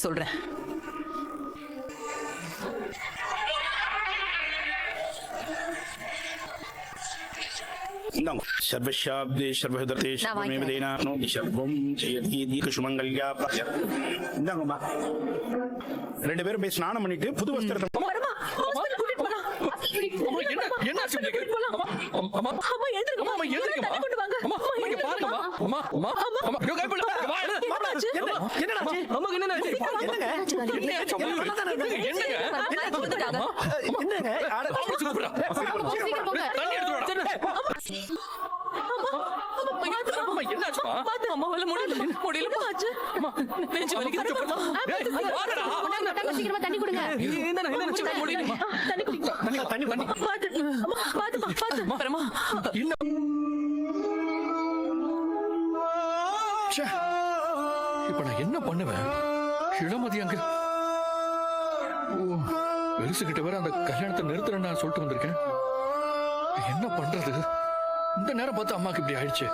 சொல்றேன். சர்வசாப்தே சர்வஹிதே சர்வமேவதேனா நோதி சர்வம் ஜெயதி தீர்க்கசுமங்கல்யா. இந்தாங்கம்மா, 2 பேரும் போய் ஸ்நானம் பண்ணிட்டு புது வஸ்திரத்தை இப்ப நான் என்ன பண்ணுவேன்? இளமதி அங்க வெலுசுகிட்ட வேற அந்த கல்யாணத்தை நிறுத்துறேன்னு நான் சொல்லிட்டு வந்திருக்கேன். என்ன பண்றது? இந்த நேரம் பார்த்து அம்மாக்கு இப்படி ஆயிடுச்சு.